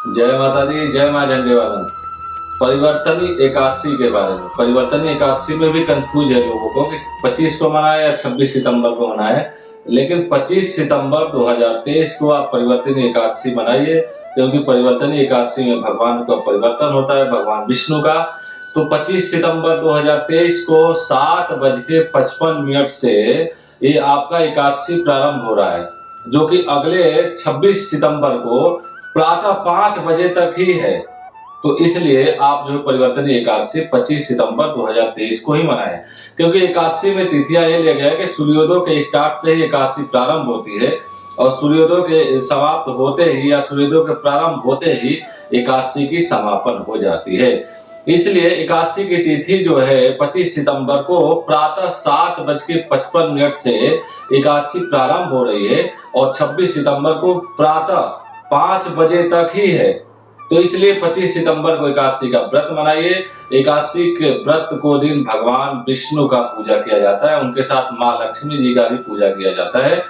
जय माता दी, जय माँ झंडेवालन। परिवर्तनी एकादशी के बारे में, परिवर्तनी एकादशी में भी कंफ्यूज है लोगों को कि 25 को मनाए या 26 सितंबर को मनाए। लेकिन 25 सितंबर 2023 को आप परिवर्तनी एकादशी मनाइए, क्योंकि परिवर्तनी एकादशी में भगवान का परिवर्तन होता है, भगवान विष्णु का। तो 25 सितंबर 2023 को 7:55 से ये आपका एकादशी प्रारंभ हो रहा है, जो कि अगले 26 सितंबर को प्रातः 5 बजे तक ही है। तो इसलिए आप जो परिवर्तनी एकादशी 25 सितंबर 2023 को ही मनाएं, क्योंकि एकादशी में तिथियां ये लिया गया है कि सूर्योदय के स्टार्ट से ही एकादशी प्रारंभ होती है और सूर्योदय के समाप्त होते ही या सूर्योदय के प्रारंभ होते ही एकादशी की समापन हो जाती है। इसलिए एकादशी की तिथि जो है 25 सितंबर को प्रातः 7:55 से एकादशी प्रारंभ हो रही है और 26 सितंबर को प्रातः 5 बजे तक ही है। तो इसलिए 25 सितंबर को एकादशी का व्रत मनाइए। एकादशी के व्रत को दिन भगवान विष्णु का पूजा किया जाता है, उनके साथ माँ लक्ष्मी जी का भी पूजा किया जाता है।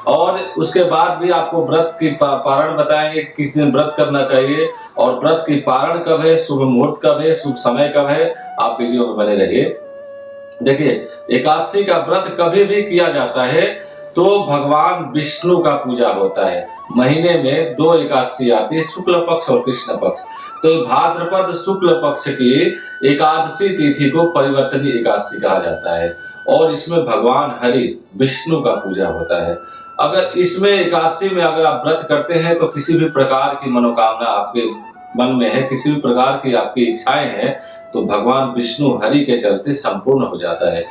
और उसके बाद भी आपको व्रत की पारण बताएंगे, किस दिन व्रत करना चाहिए और व्रत की पारण कब है, शुभ मुहूर्त कब है, शुभ समय कब है। आप वीडियो में बने रहिए। देखिए, एकादशी का व्रत कभी भी किया जाता है तो भगवान विष्णु का पूजा होता है। महीने में 2 एकादशी आती है, शुक्ल पक्ष और कृष्ण पक्ष। तो भाद्रपद शुक्ल पक्ष की एकादशी तिथि को परिवर्तनी एकादशी कहा जाता है और इसमें भगवान हरि विष्णु का पूजा होता है। अगर इसमें एकादशी में अगर आप व्रत करते हैं तो किसी भी प्रकार की मनोकामना आपके मन में है, किसी भी प्रकार की आपकी इच्छाएं हैं, तो भगवान विष्णु हरि के चलते संपूर्ण हो जाता है।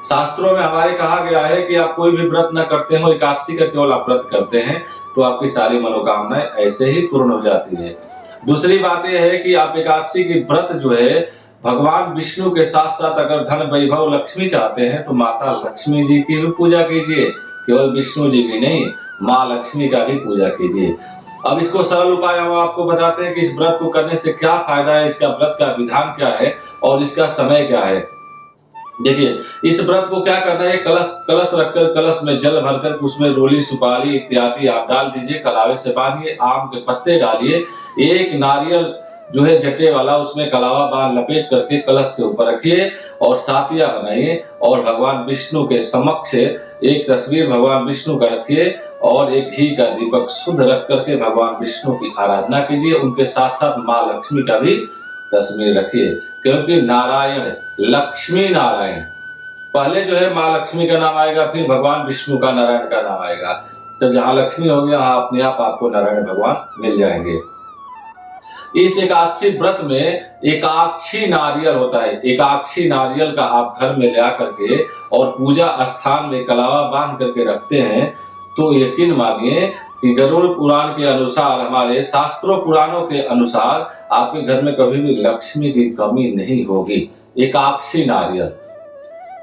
शास्त्रों में हमारे कहा गया है कि आप कोई भी व्रत न करते हो, एकादशी का केवल आप व्रत करते हैं तो आपकी सारी मनोकामनाएं ऐसे ही पूर्ण हो जाती है। दूसरी बात यह है कि आप एकादशी की व्रत जो है भगवान विष्णु के साथ साथ अगर धन वैभव लक्ष्मी चाहते हैं तो माता लक्ष्मी जी की भी पूजा कीजिए, केवल विष्णु जी की नहीं, माँ लक्ष्मी का भी पूजा कीजिए। अब इसको सरल उपाय हम आपको बताते हैं कि इस व्रत को करने से क्या फायदा है, इसका व्रत का विधान क्या है और इसका समय क्या है। देखिए, इस व्रत को क्या करना है, कलश रखकर कलश में जल भरकर उसमें रोली सुपारी इत्यादि आप डाल दीजिए, कलावे से बांधिए, आम के पत्ते डालिए, एक नारियल जो है जटे वाला उसमें कलावा बांध लपेट करके कलश के ऊपर रखिए और सातिया बनाइए और भगवान विष्णु के समक्ष एक तस्वीर भगवान विष्णु का रखिए और एक घी का दीपक शुद्ध रख करके भगवान विष्णु की आराधना कीजिए। उनके साथ साथ माँ लक्ष्मी का भी तस्वीर रखिए, क्योंकि नारायण लक्ष्मी नारायण पहले जो है माँ लक्ष्मी का नाम आएगा, फिर भगवान विष्णु का नारायण का नाम आएगा। तो जहां लक्ष्मी होगी वहां अपने आप आपको नारायण भगवान मिल जाएंगे। इस एकादशी व्रत में एकाक्षी नारियल होता है, एकाक्षी नारियल का आप घर में ले आकर के और पूजा स्थान में कलावा बांध करके रखते हैं तो यकीन मानिए कि गरुड़ पुराण के अनुसार, हमारे शास्त्रों पुराणों के अनुसार आपके घर में कभी भी लक्ष्मी की कमी नहीं होगी। एकाक्षी नारियल।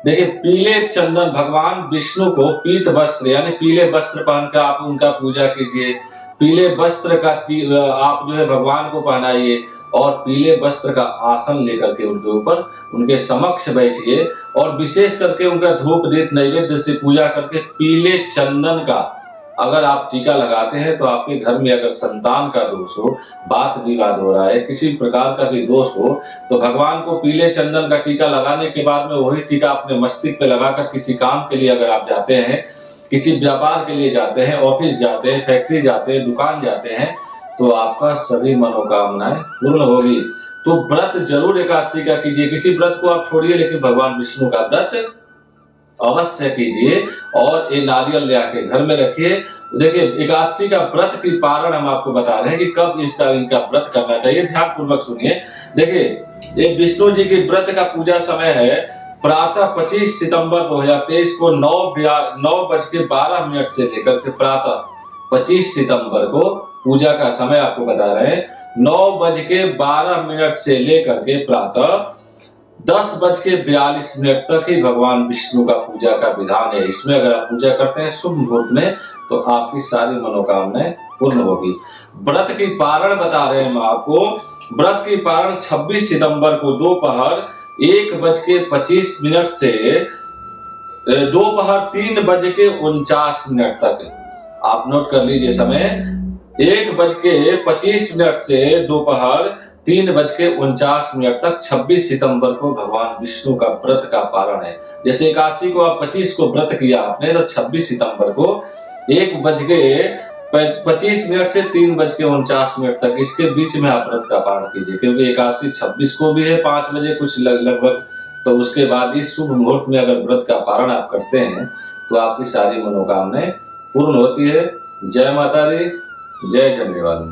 देखिए, पीले चंदन, भगवान विष्णु को पीत वस्त्र यानी पीले वस्त्र पहनकर आप उनका पूजा कीजिए। पीले वस्त्र का आप जो है भगवान को पहनाइए और पीले वस्त्र का आसन लेकर के उनके ऊपर उनके समक्ष बैठिए और विशेष करके उनका धूप दीप नैवेद्य से पूजा करके पीले चंदन का अगर आप टीका लगाते हैं तो आपके घर में अगर संतान का दोष हो, बात विवाद हो रहा है, किसी प्रकार का भी दोष हो, तो भगवान को पीले चंदन का टीका लगाने के बाद में वही टीका अपने मस्तिष्क पे लगाकर किसी काम के लिए अगर आप जाते हैं, किसी व्यापार के लिए जाते हैं, ऑफिस जाते हैं, फैक्ट्री जाते हैं, दुकान जाते हैं, तो आपका सभी मनोकामनाएं पूर्ण होगी। तो व्रत जरूर एकादशी का कीजिए, किसी व्रत को आप छोड़िए लेकिन भगवान विष्णु का व्रत अवश्य कीजिए और ये नारियल ले आके घर में रखिए। देखिए, एकादशी का व्रत की पारण हम आपको बता रहे हैं कि कब इनका व्रत करना चाहिए, ध्यान पूर्वक सुनिए। देखिए, ये विष्णु जी की व्रत का पूजा समय है प्रातः 25 सितंबर 2023 को 9:12 से लेकर के प्रातः 25 सितंबर को पूजा का समय आपको बता रहे हैं 9:12 से लेकर के प्रातः 10:42 तक ही भगवान विष्णु का पूजा का विधान है। इसमें अगर आप पूजा करते हैं शुभ मुहूर्त में तो आपकी सारी मनोकामनाएं पूर्ण होगी। व्रत की पारण बता रहे हैं हम आपको। व्रत की पारण 26 सितंबर को दोपहर 1:25 से दोपहर 3:49 तक, आप नोट कर लीजिए समय, 1:25 से दोपहर 3:49 तक 26 सितंबर को भगवान विष्णु का व्रत का पारण है। जैसे एकादशी को आप 25 को व्रत किया आपने, तो 26 सितंबर को 1:25 से 3:49 तक इसके बीच में आप व्रत का पारण कीजिए, क्योंकि एकादशी 26 को भी है 5 बजे कुछ लगभग। तो उसके बाद इस शुभ मुहूर्त में अगर व्रत का पारण आप करते हैं तो आपकी सारी मनोकामनाएं पूर्ण होती है। जय माता दी, जय झंडेवाली।